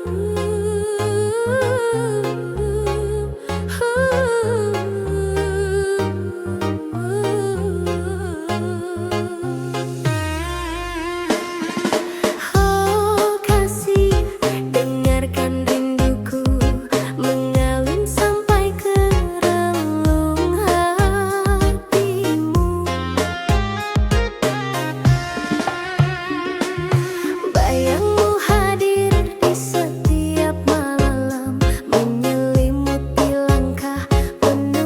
Oh kasih, dengarkan rinduku mengalun sampai ke relung hatimu. Bayangmu hadir di setiap malam, menyelimuti langkah penuh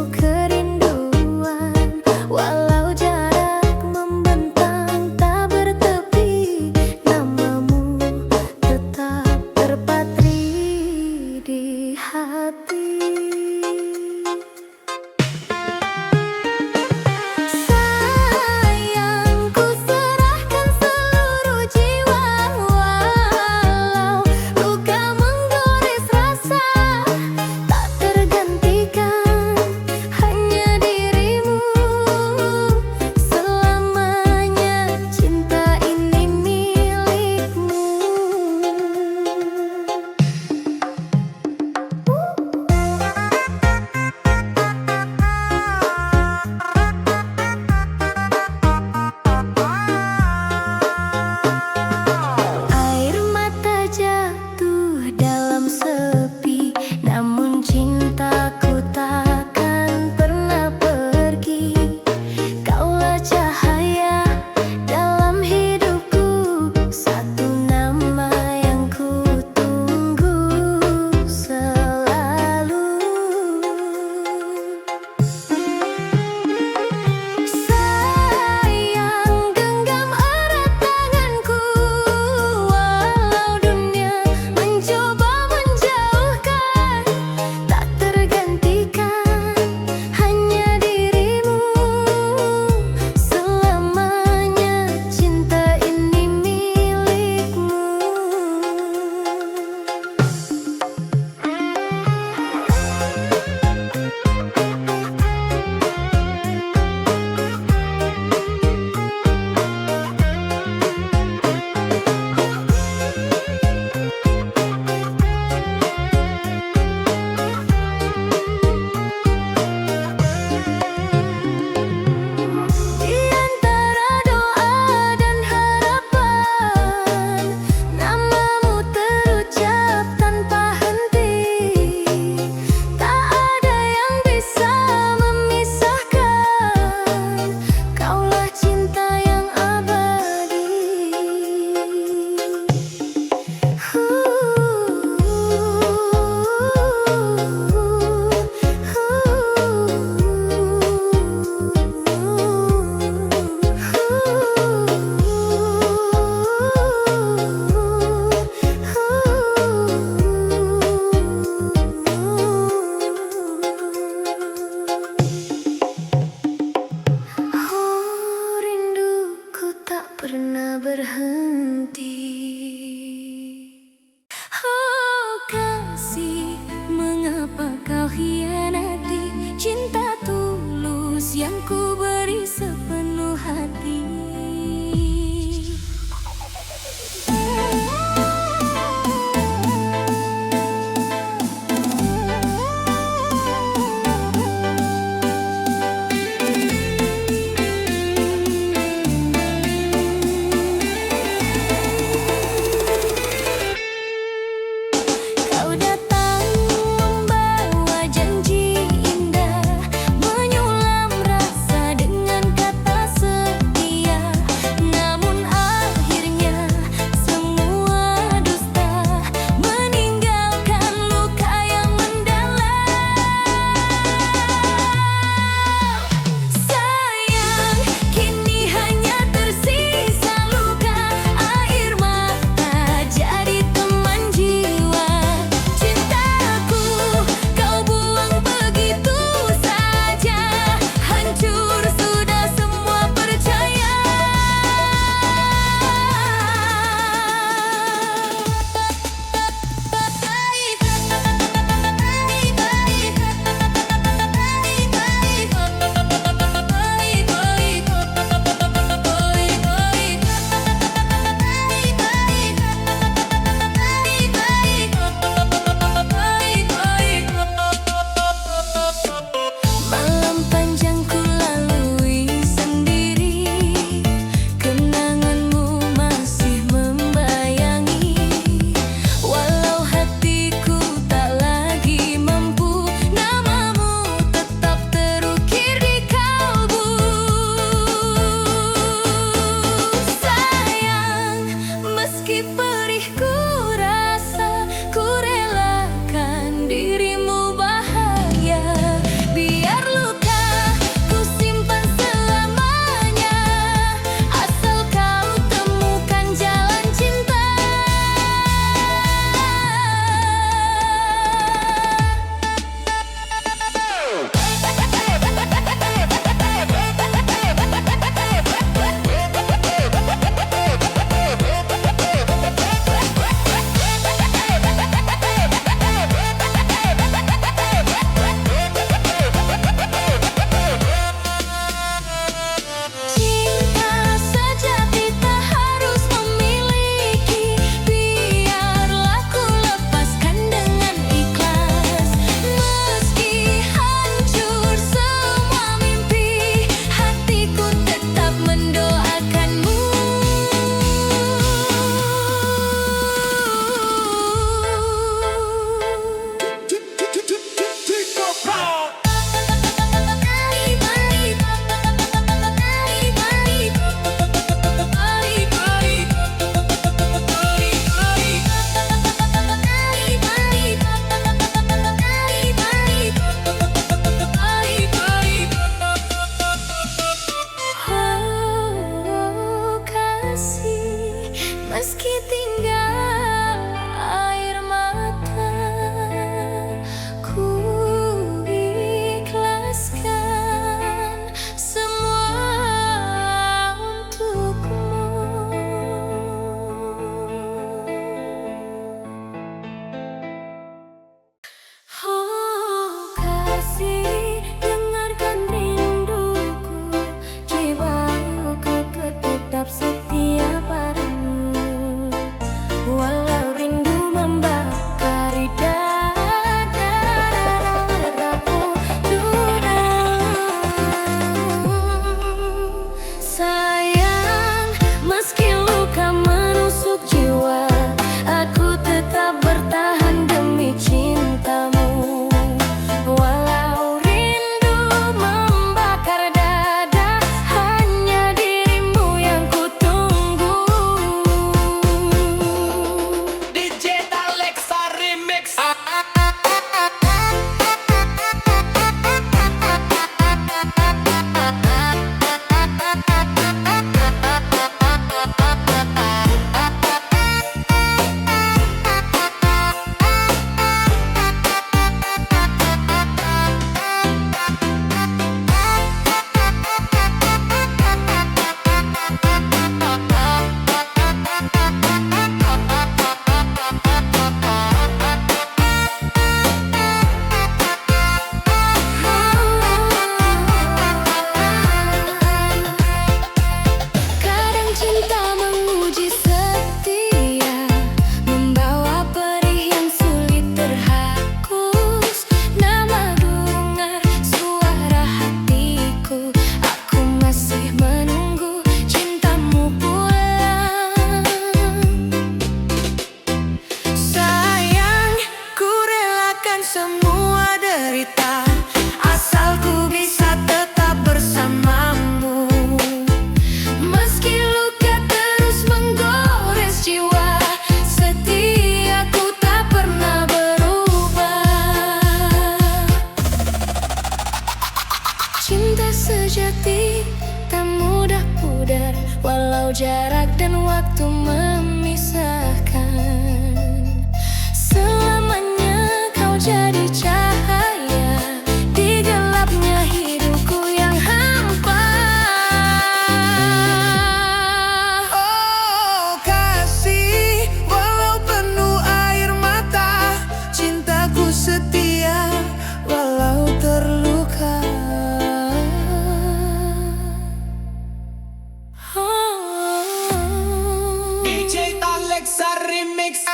jarak dan waktu memisahkan. Selamanya kau jadi cahaya di gelapnya hidupku yang hampa. Oh kasih, walau penuh air mata, cintaku setia walau terluka. DJ Alexa Remix.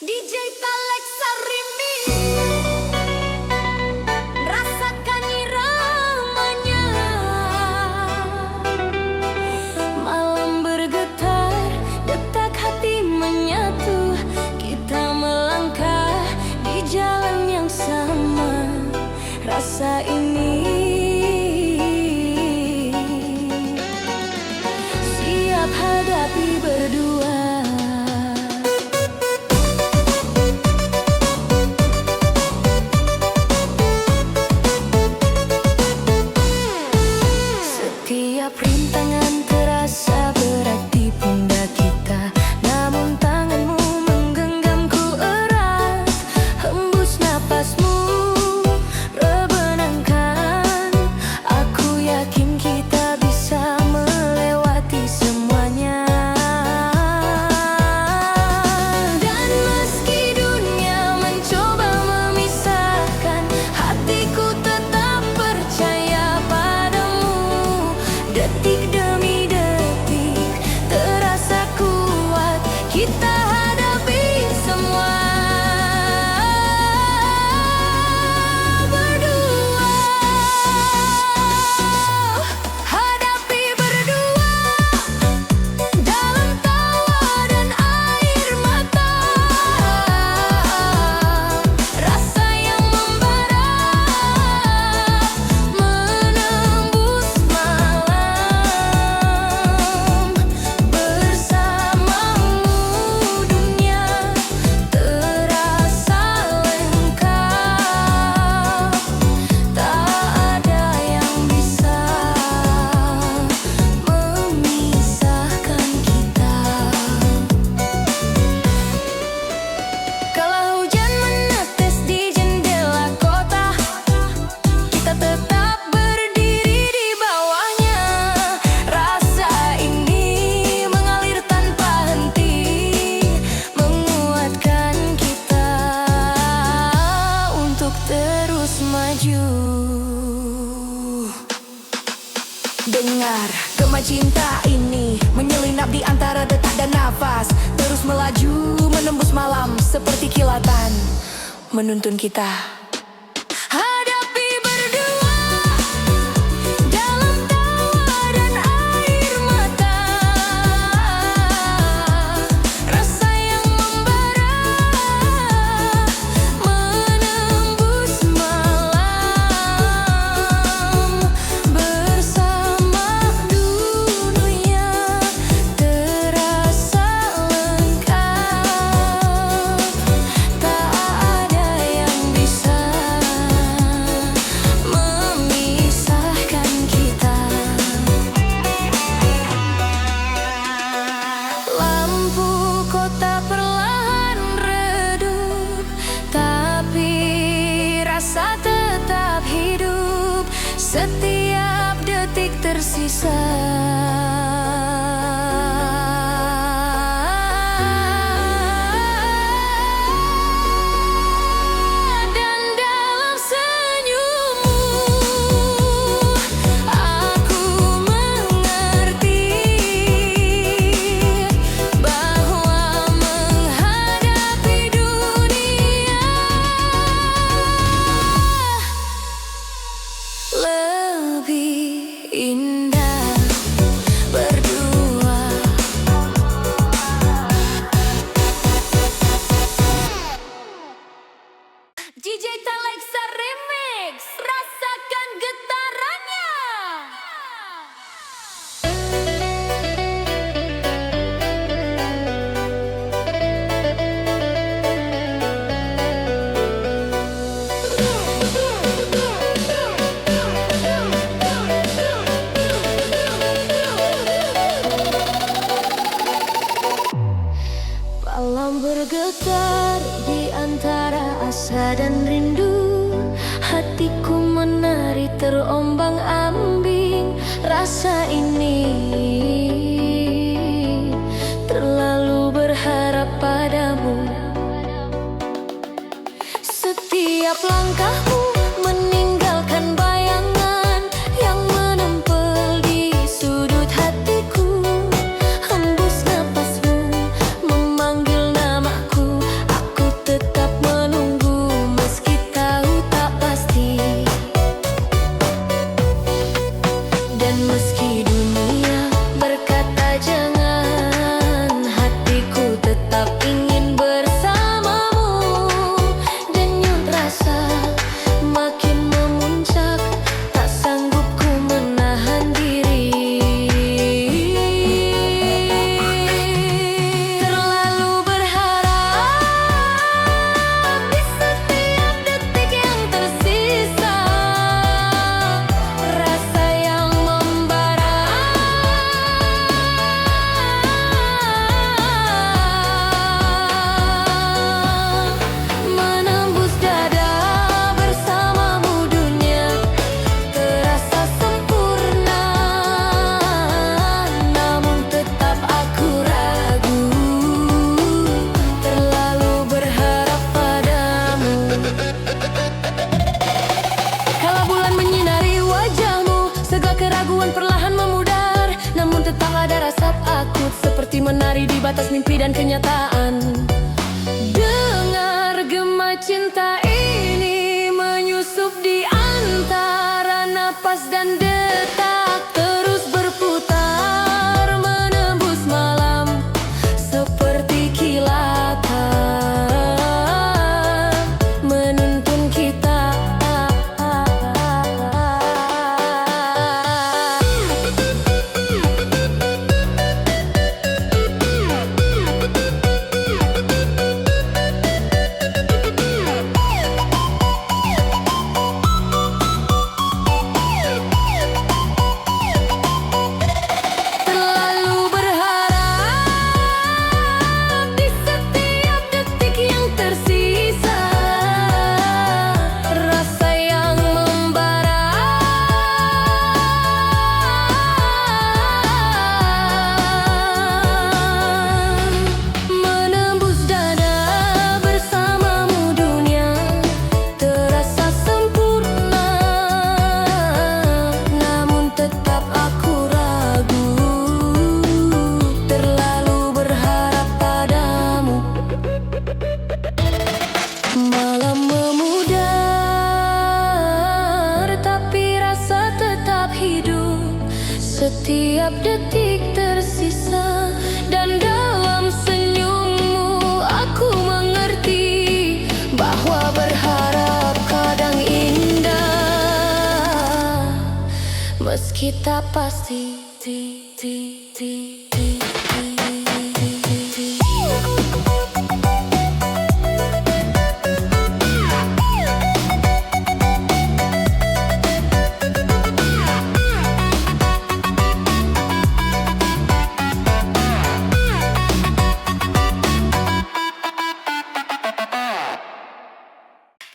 DJ Alexa Remix. Rasakan iramanya. Malam bergetar, detak hati menyatu. Kita melangkah di jalan yang sama. Rasa ini siap hadapi berdua. Setiap rintangan terasa berat di pundak kita, namun tanganmu menggenggamku erat. Hembus napasmu, rebenangkan. Aku yakin kita bisa melewati semuanya. Dan meski dunia mencoba memisahkan, hatiku tetap percaya padamu. Detik demi detik terasa kuat, kita hadapi semua berdua. Hadapi berdua dalam tawa dan air mata. Rasa yang membara menembus malam. Bersamamu dunia terasa lengkap. Tak ada yang bisa memisahkan kita. Kalau hujan menetes di jendela kota, kita tetap berdiri di bawahnya. Rasa ini mengalir tanpa henti, menguatkan kita untuk terus maju. Dengar gema cinta ini menyelinap di antara detak dan nafas, terus melaju menembus malam seperti kilatan menuntun kita. Hadapi berdua dalam tawa dan air mata. Rasa yang membara menembus malam. Bersama dunia terasa lengkap. Tak ada yang bisa memisahkan kita. Lampu kota perlahan redup, tapi rasa tetap hidup. Setiap detik tersisa. Dan dalam senyummu aku mengerti bahwa menghadapi Alexa Remix. Rasakan getarannya. Malam bergetar di antara asa dan rindu. Hatiku menari terombang ambing. Rasa ini terlalu berharap padamu. Setiap langkahmu meninggalkan bayangan yang menempel di sudut hatiku. Hembus napasmu memanggil namaku. Aku tetap menunggu meski tahu tak pasti. Dan meski dunia berkata jangan, hatiku tetap ingin bersamamu. Denyut rasa makin memuncak, tak sanggup ku menahan diri. Terlalu berharap di setiap detik yang tersisa. Rasa yang membara menembus dada. Bersamamu dunia terasa sempurna, namun tetap aku ragu. Terlalu berharap padamu. Kala bulan menyinari wajahmu, segala keraguan perlahan memudar. Namun tetap ada rasa takut, seperti menari di batas mimpi dan kenyataan. Dengar gema cinta ini menyusup di antara napas dan detak. Terus berputar menembus malam seperti kilatan, menuntun kita. Terlalu berharap di setiap detik yang tersisa. Rasa yang membara menembus dada. Bersamamu dunia terasa sempurna, namun tetap aku ragu. Terlalu berharap padamu. Malam memudar, tapi rasa tetap hidup. Setiap detik tersisa, dan dalam senyummu aku mengerti bahwa berharap kadang indah, meski tak pasti.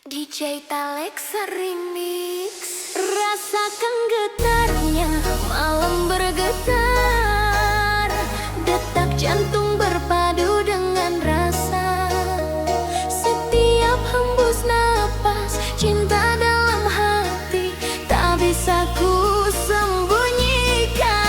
DJ Alexa Remix. Rasakan getarnya, malam bergetar. Detak jantung berpadu dengan rasa. Setiap hembus napas, cinta dalam hati tak bisa ku sembunyikan.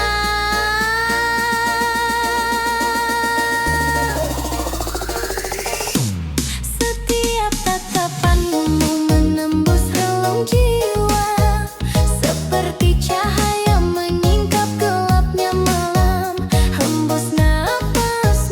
Setiap tatapanmu menembus relung jiwa, seperti cahaya menyingkap gelapnya malam. Hembus napas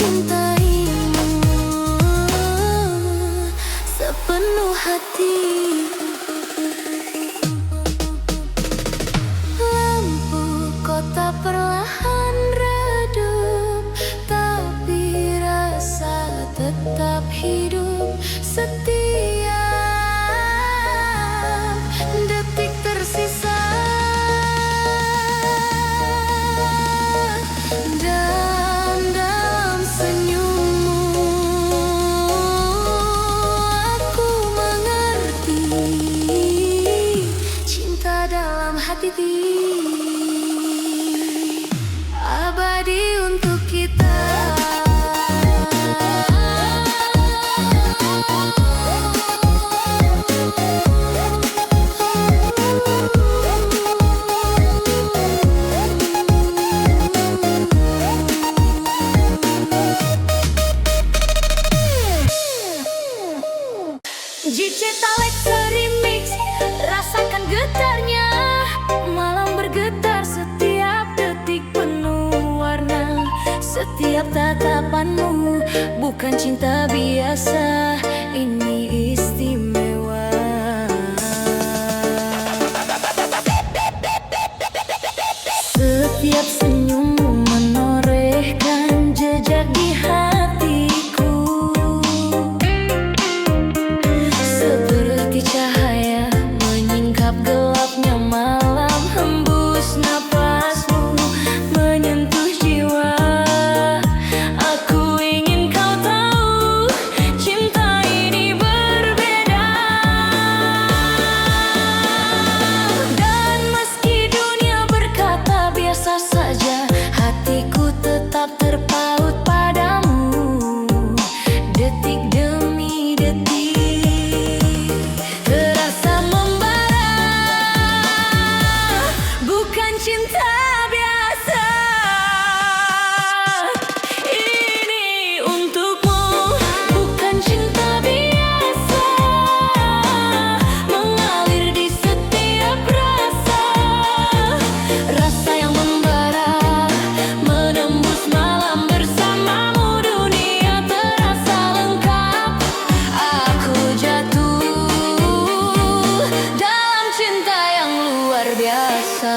mencintaimu sepenuh hati. Lampu kota perlahan redup, tapi rasa tetap hidup. Setiap detik tersisa, dan dalam senyummu aku mengerti cinta dalam hati abadi untuk kita. JC Alexa Remix, rasakan getarnya. Malam bergetar, setiap detik penuh warna. Setiap tatapanmu bukan cinta biasa, ini istimewa. Setiap senyummu menorehkan jejak di hatiku, seperti cahaya menyingkap gelapnya malam. Hembus napasmu menyentuh jiwa. Aku ingin kau tahu, cinta ini berbeda. Dan meski dunia berkata biasa saja, hatiku tetap terpaut padamu. Detik demi detik terasa membara, bukan cinta biasa. Ini untukmu, bukan cinta biasa, mengalir di setiap rasa. Rasa yang membara, menembus malam bersamamu. Dunia terasa lengkap, aku jatuh dalam cinta yang luar biasa.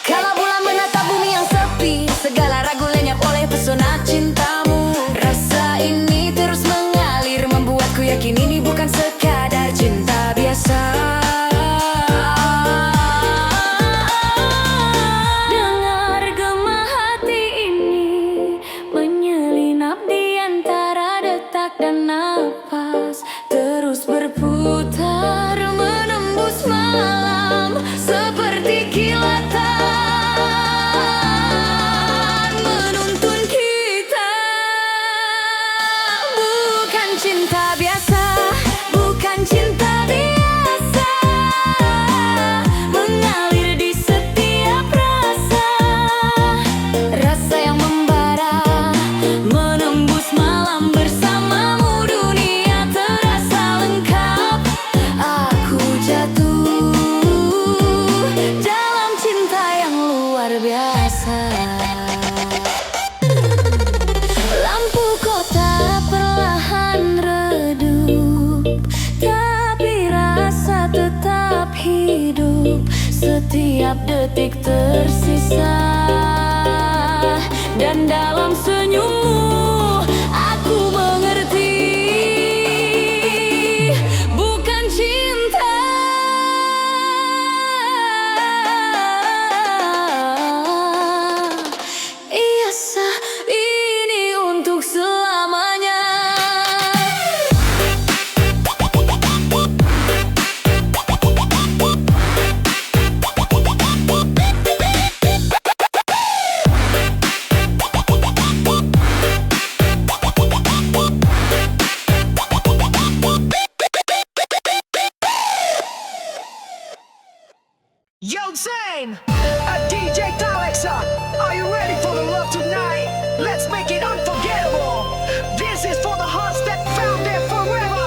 Kala bulan menatap bumi yang sepi, segala ragu lenyap oleh pesona cintamu. Rasa ini terus mengalir, membuatku yakin ini bukan sekadar cinta biasa. Dengar gema hati ini menyelinap di antara detak dan napas, terus berputar menembus malam seperti kilatan, menuntun kita. Bukan cinta biasa, bukan cinta biasa, mengalir di setiap rasa. Rasa yang membara, menembus malam bersamamu. Dunia terasa lengkap, aku jatuh dalam cinta yang luar biasa. Lampu kota perlahan redup, tapi rasa tetap hidup. Setiap detik tersisa, dan dalam senyummu aku mengerti bukan cinta biasa, ini untuk selamanya. DJ Alexa, are you ready for the love tonight? Let's make it unforgettable. This is for the hearts that found their forever.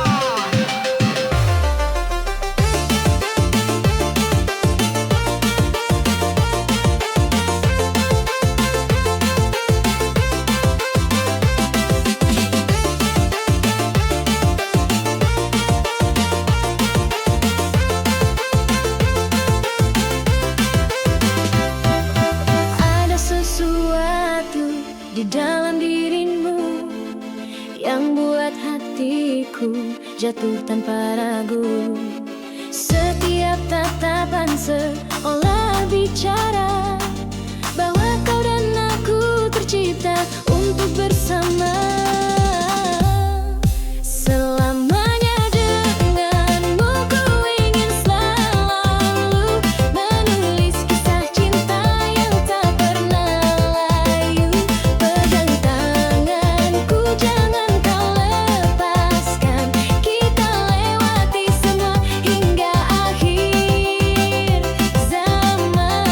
Ada sesuatu di dalam dirimu yang buat hatiku jatuh tanpa ragu. Setiap tatapan seolah bicara bahwa kau dan aku tercipta untuk bersama. Selamanya denganmu ku ingin selalu menulis kisah cinta yang tak pernah layu. Pegang tanganku, jangan kau lepaskan. Kita lewati semua hingga akhir zaman.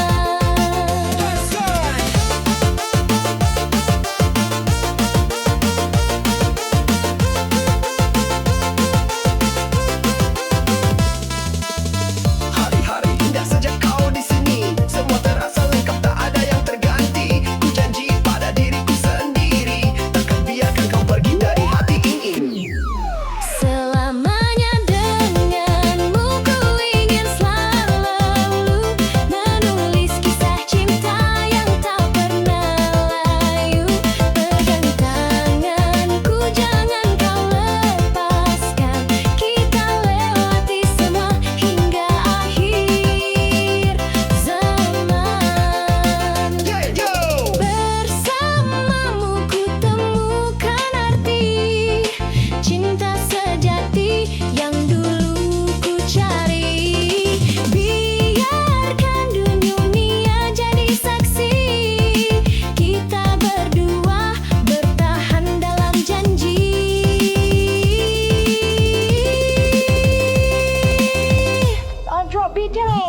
Hari-hari indah sejak kau di sini, semua terasa lengkap, tak ada yang terganti. Ku janji pada diriku sendiri, takkan biarkan kau pergi dari hati ini. Selamanya denganmu ku ingin selalu menulis kisah cinta yang tak pernah layu. Pegang tanganku, jangan kau lepaskan. Kita lewati semua hingga akhir zaman. Yeah, yo! Bersamamu ku temukan arti cinta sejati yang dulu ku cari. Biarkan dunia jadi saksi, kita berdua bertahan dalam janji.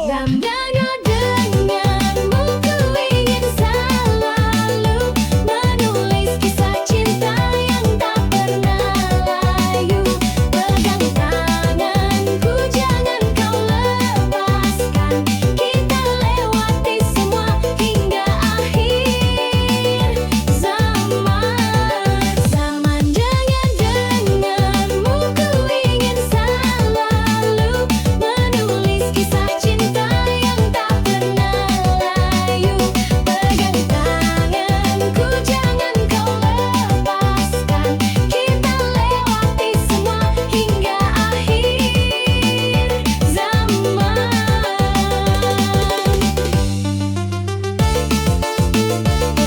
Zamdana denganmu ku ingin selalu menulis kisah cinta yang tak pernah layu. Pegang tanganku, jangan kau lepaskan. Kita lewati semua hingga akhir zaman. Zaman denganmu ku ingin selalu menulis kisah cinta yang tak pernah layu. Pegang tanganku, jangan kau lepaskan. Kita lewati semua hingga akhir zaman.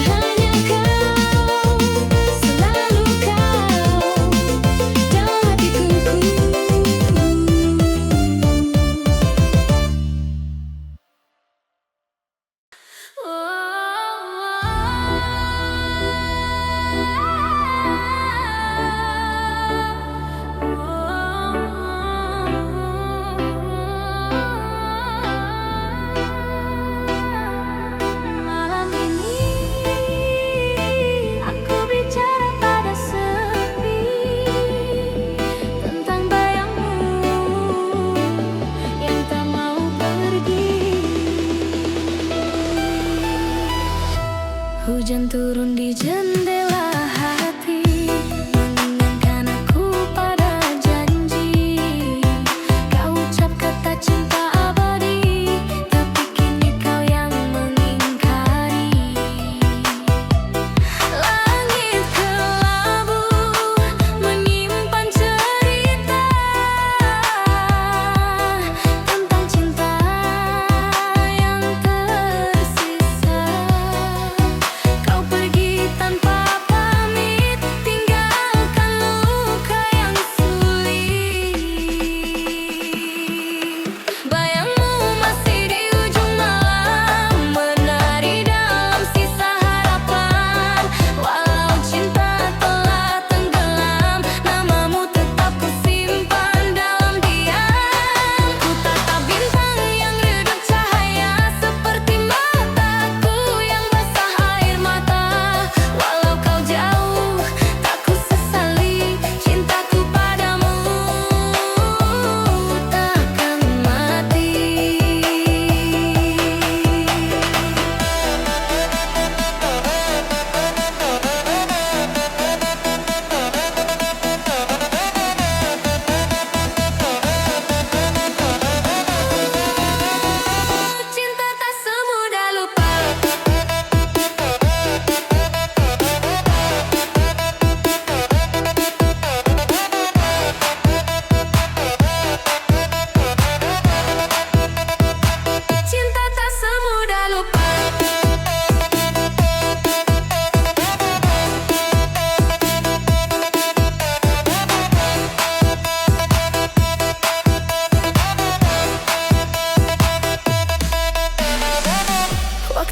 Hanya kau, selalu kau dalam hatiku. Malam ini aku bicara pada sepi tentang bayangmu yang tak mau pergi. Hujan turun di jendela hati, mengingatkan aku pada janji. Kau ucap kata cinta abadi, tapi kini kau yang mengingkari. Langit kelabu menyimpan cerita tentang cinta yang tersisa. Kau pergi tanpa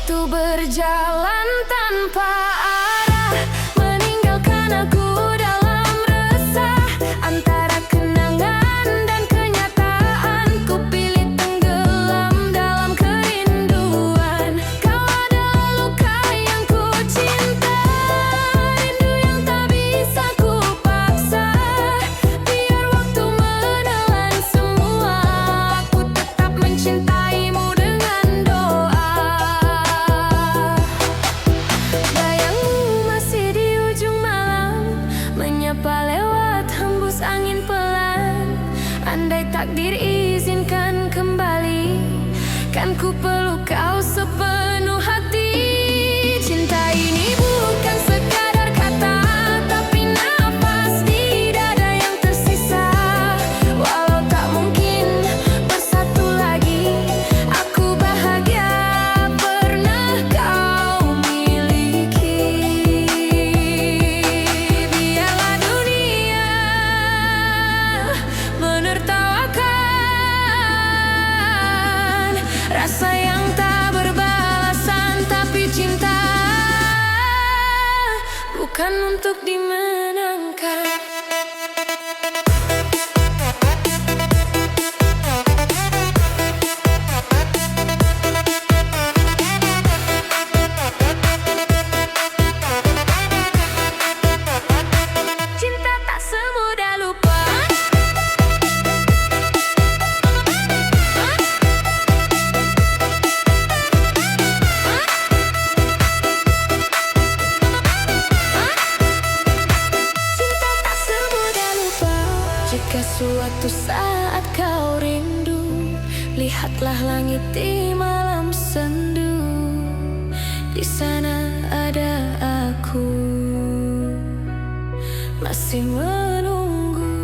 Waktu berjalan tanpa arah, meninggalkan aku dalam resah. Antara kenangan dan kenyataan, ku pilih tenggelam dalam kerinduan. Kau adalah luka yang ku cinta, rindu yang tak bisa ku paksa. Biar waktu menelan semua, aku tetap mencintaimu dengan doa. Bayangmu masih di ujung malam, menyapa lewat hembus angin pelan. Andai takdir izinkan kembali, kan ku peluk kau sepenuh hati. Cinta ini bukan sekadar kata, tapi nafas di dada yang tersisa. Walau tak mungkin bersatu lagi, aku bahagia pernah kau miliki. Biarlah dunia menertawakan rasa yang tak berbalasan, tapi cinta bukan untuk dimenangkan. Cinta tak semudah lupa. Cinta tak semudah lupa. Jika suatu saat kau rindu, lihatlah langit di malam sendu. Di sana ada aku, masih menunggu.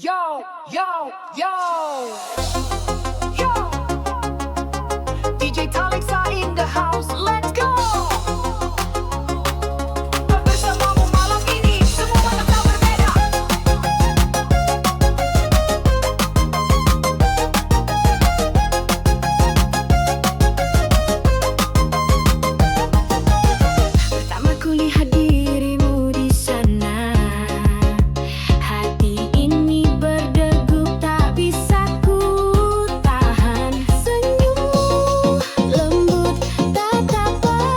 Yo, yo, yo, yo. DJ Talexa in the house, let's go. Bersamamu malam ini, semua tak berbeda. Pertama kulihat dirimu di sana, hati ini berdegup tak bisa ku tahan. Senyummu lembut, tatapan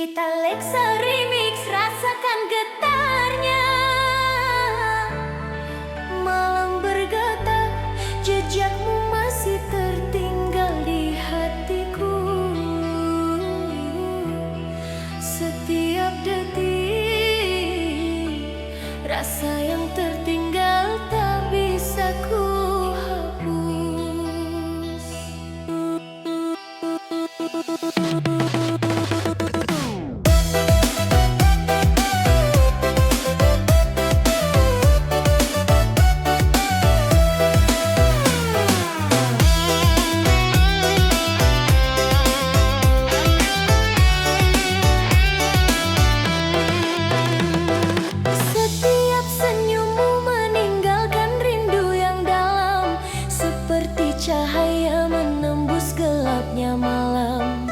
DJ Talexa Remix, rasakan getarnya. Malam bergetar, jejakmu masih tertinggal di hatiku. Setiap detik, rasa yang tertinggal tak bisa ku hapus. Setiap senyummu meninggalkan rindu yang dalam, seperti cahaya menembus gelapnya malam.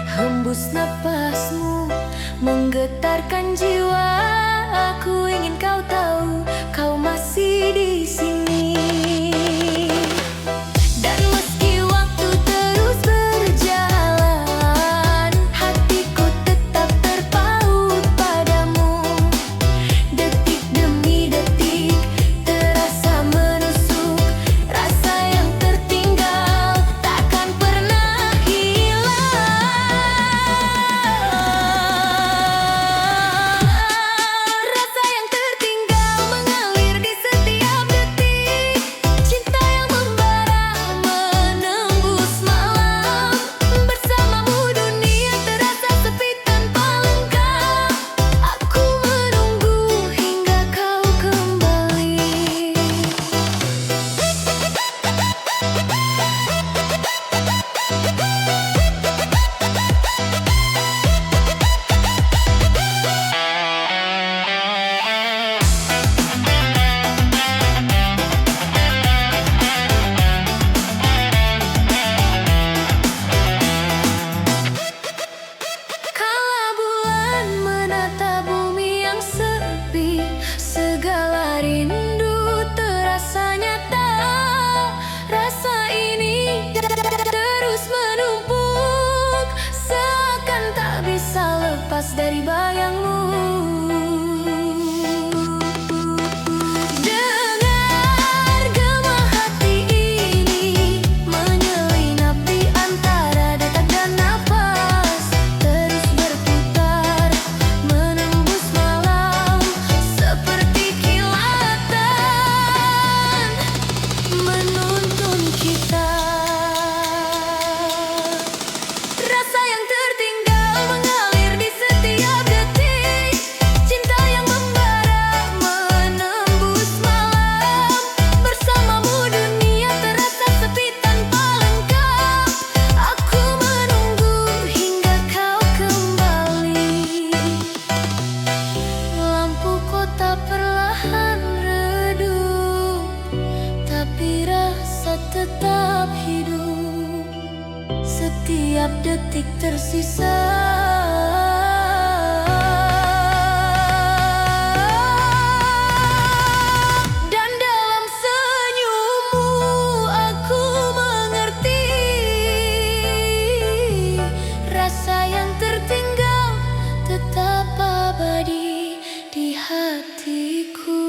Hembus napasmu menggetarkan jiwa. Aku ingin kau tahu, kau masih di sini. Dan meski waktu terus berjalan, hatiku tetap terpaut padamu. Detik demi detik terasa menusuk, rasa yang tertinggal takkan pernah hilang. Rasa yang tertinggal mengalir di setiap detik, cinta yang membara menembus malam. Bersamamu dunia terasa sepi tanpa lengkap. Aku menunggu hingga kau kembali. Kala bulan menata bumi yang sepi, segala rindu terasa nyata. Rasa ini terus menumpuk, seakan tak bisa lepas dari bayangmu. Dengar gema hati ini menyelinap di antara detak dan napas, terus berputar menembus malam seperti kilatan menuntun kita. Rasa yang tertinggal mengalir di setiap detik, cinta yang membara menembus malam. Bersamamu dunia terasa sepi tanpa lengkap. Aku menunggu hingga kau kembali. Lampu kota perlahan redup, tapi rasa tetap hidup. Setiap detik tersisa. Dan dalam senyummu aku mengerti, rasa yang tertinggal tetap abadi di hatiku.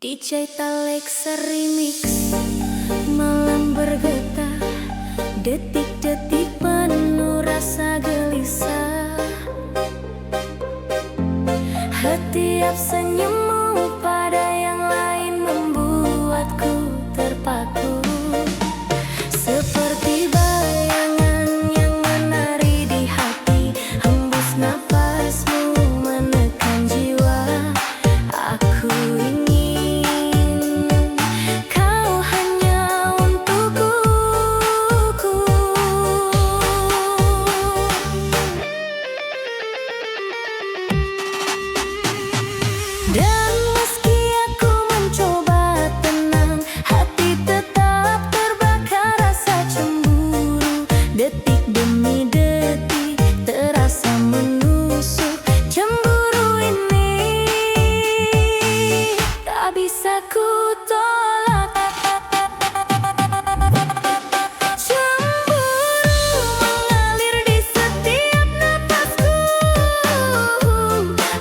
DJ Talexa Remix, malam bergetar, detik-detik penuh rasa gelisah. Setiap senyummu pada yang lain membuatku terpaku, seperti bayangan yang menari di hati. Hembus napasmu menekan jiwa. Aku ingin kau hanya untukku. Dan detik demi detik terasa menusuk. Cemburu ini tak bisa ku tolak. Cemburu mengalir di setiap napasku.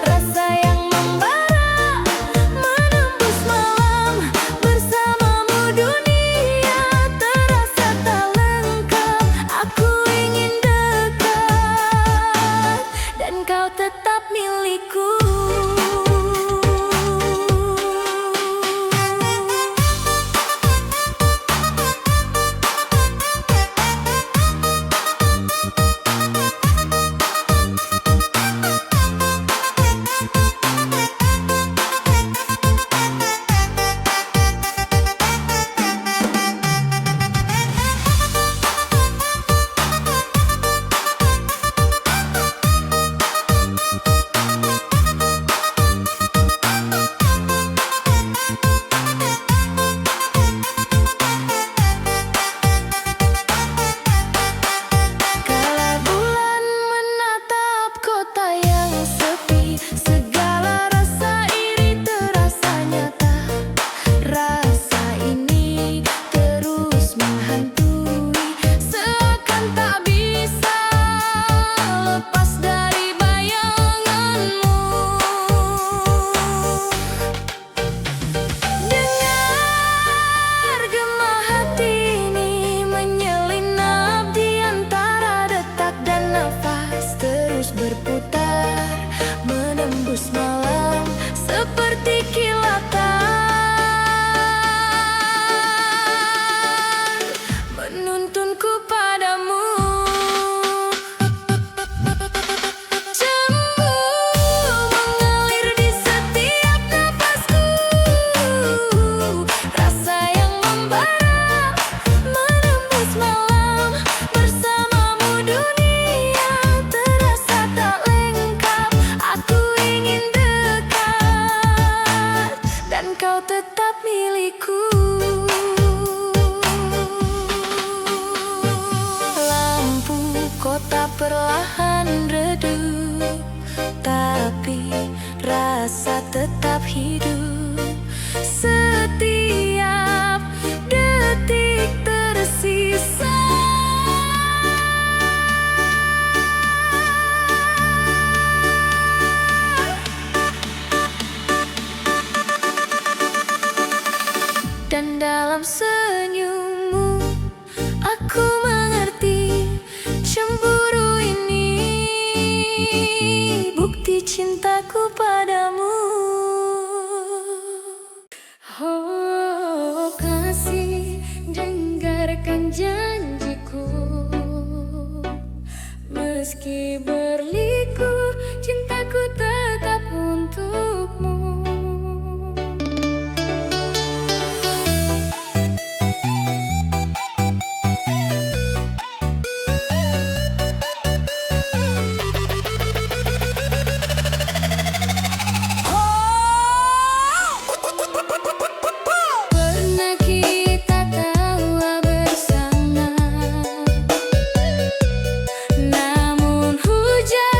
Rasa yang membara menembus malam. Bersamamu dunia terasa tak lengkap. Aku ingin dekat dan kau tetap milikku. Kala bulan menatap kota yang sepi, segala rasa iri terasa nyata. Rasa ini terus menghantui, seakan tak bisa lepas dari bayanganmu. Dengar gema hati ini menyelinap di antara detak dan nafas terus berputar, menembus malam seperti kilatan, menuntunku padamu. Cemburu mengalir di setiap napasku. Rasa yang membara menembus malam. Bersamamu dunia terasa tak lengkap. Aku ingin dekat dan kau tetap milikku. Lampu kota perlahan redup, tapi rasa tetap hidup. Setiap detik tersisa. Dan dalam senyummu aku mengerti, cemburu ini bukti cintaku padamu. Oh kasih, dengarkan janjiku. Meski berliku, cintaku tetap untukmu. Pernah kita tawa bersama, namun hujan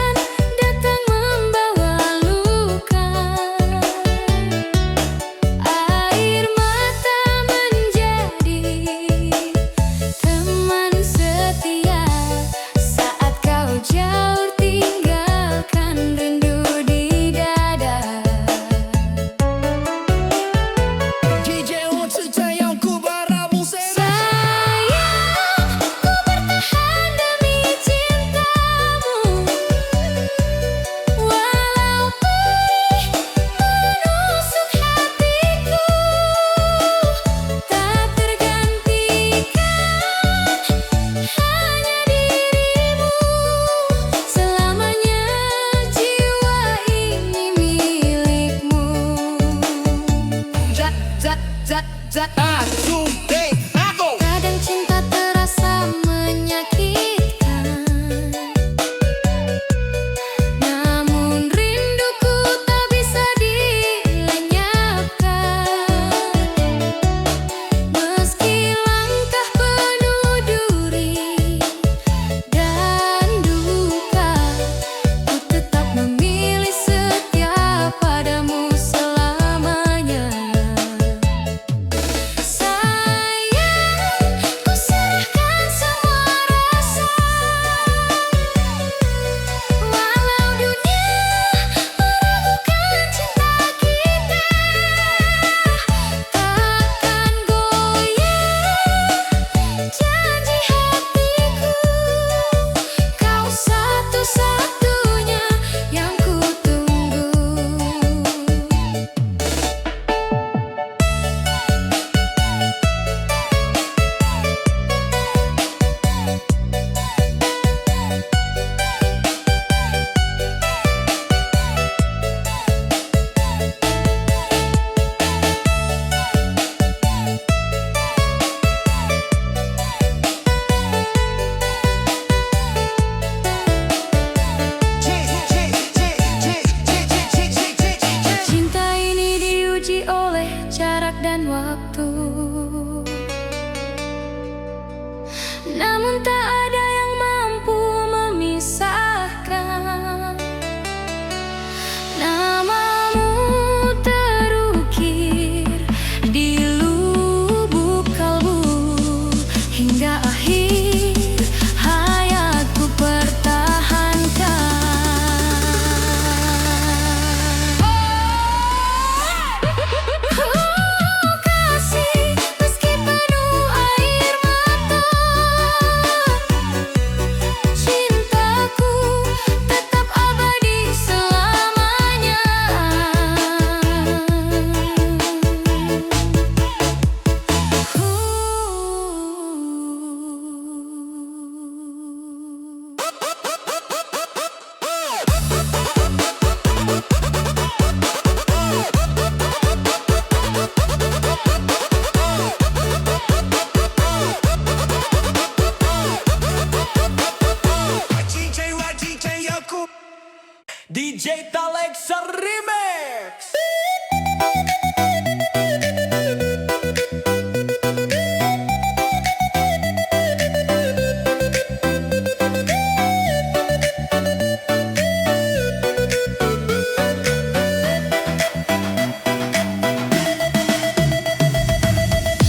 DJ Talexa Remix.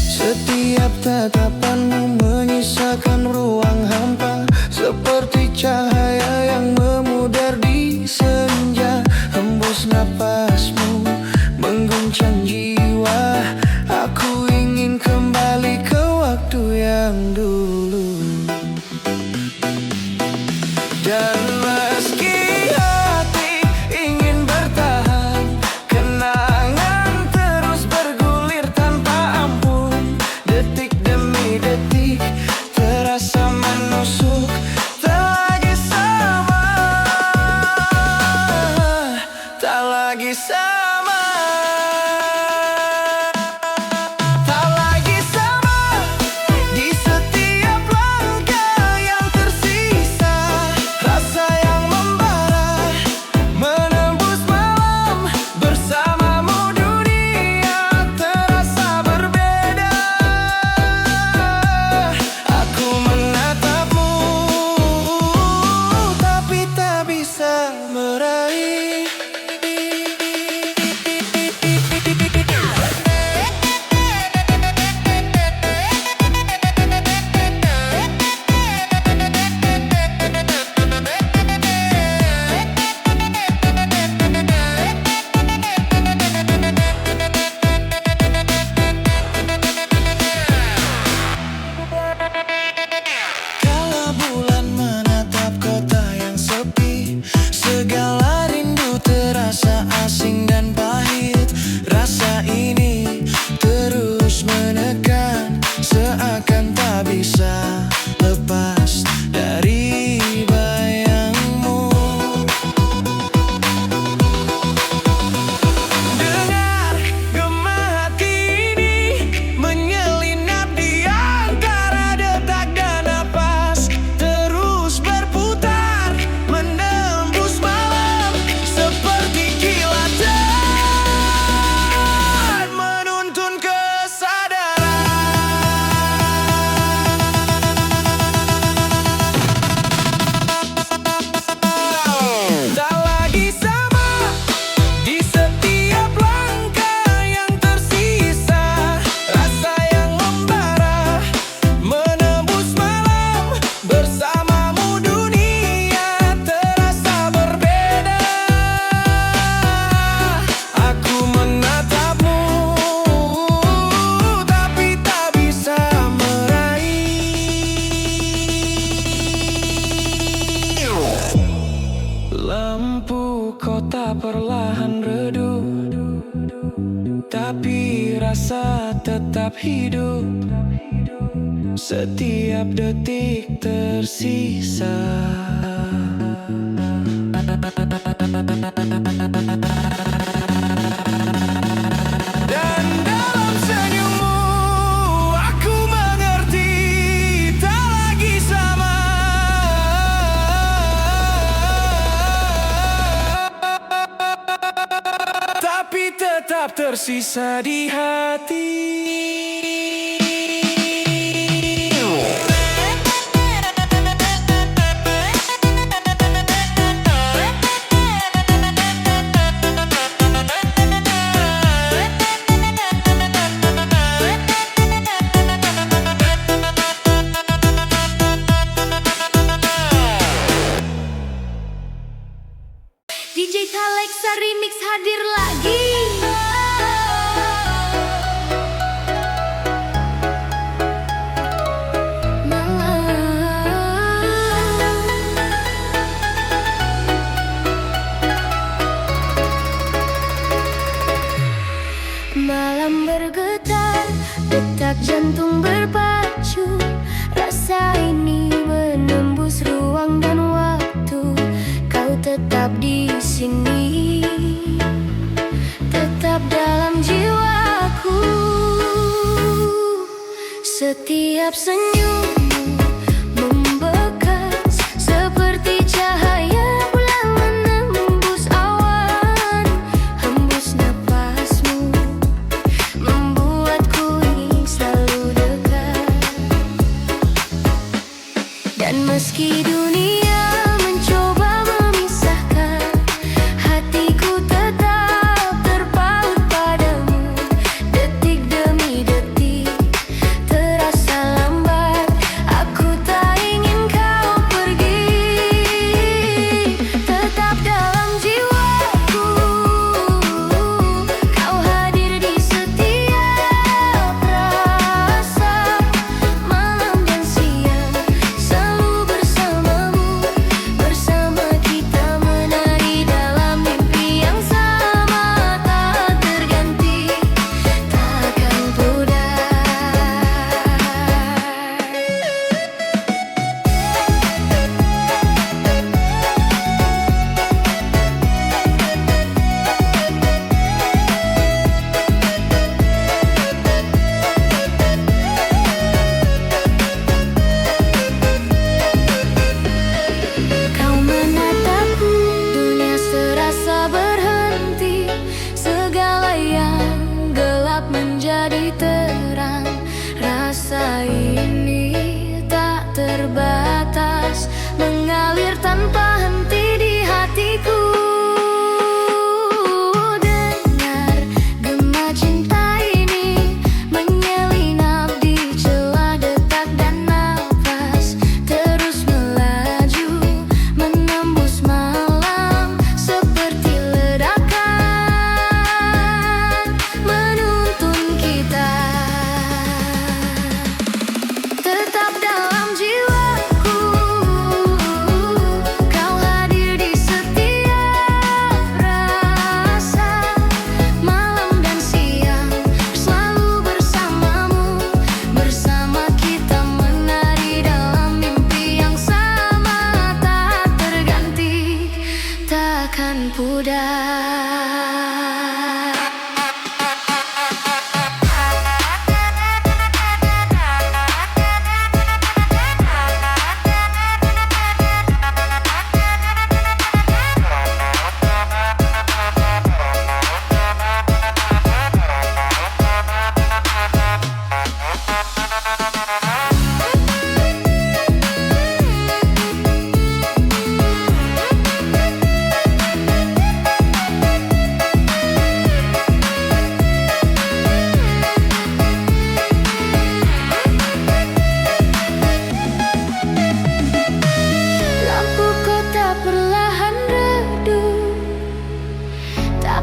Setiap tatapanmu menyisakan ruang hampa, seperti cahaya yang memudar di senja. Hembus napasmu mengguncang jiwa. Aku ingin kembali ke waktu yang dulu. Dan meski hati ingin bertahan, kenangan terus bergulir tanpa ampun. Detik demi detik terasa menusuk, tak lagi sama, tak lagi sama. Tak lagi sama di setiap langkah yang tersisa. Rasa yang membara menembus malam. Bersamamu dunia terasa berbeda. Aku menatapmu tapi tak bisa meraih. Kala bulan menatap kota yang sepi, segala rindu terasa asing dan pahit. Rasa ini terus menekan, seakan tak bisa lepas dari bayangmu. Dengar gema hati ini menyelinap di antara detak dan napas, terus berputar menembus malam seperti kilatan menuntun kesadaran. Tak lagi sama di setiap langkah yang tersisa. Rasa yang membara menembus malam. Bersamamu dunia terasa berbeda. Aku menatapmu tapi tak bisa meraih. Lampu kota perlahan redup, tapi rasa tetap hidup. Setiap detik tersisa. Dan dalam senyummu aku mengerti, tak lagi sama. Tapi tetap tersisa di hati. DJ Talexa Remix hadir lagi. Malam bergetar, detak jantung berpacu. Rasa ini menembus ruang dan waktu. Kau tetap di sini, tetap dalam jiwaku. Setiap senyummu membekas seperti cahaya bulan menembus pudar.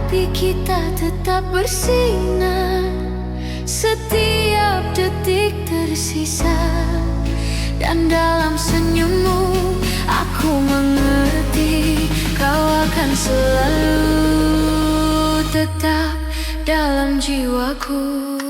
Tapi kita tetap bersinar. Setiap detik tersisa, dan dalam senyummu aku mengerti kau akan selalu tetap dalam jiwaku.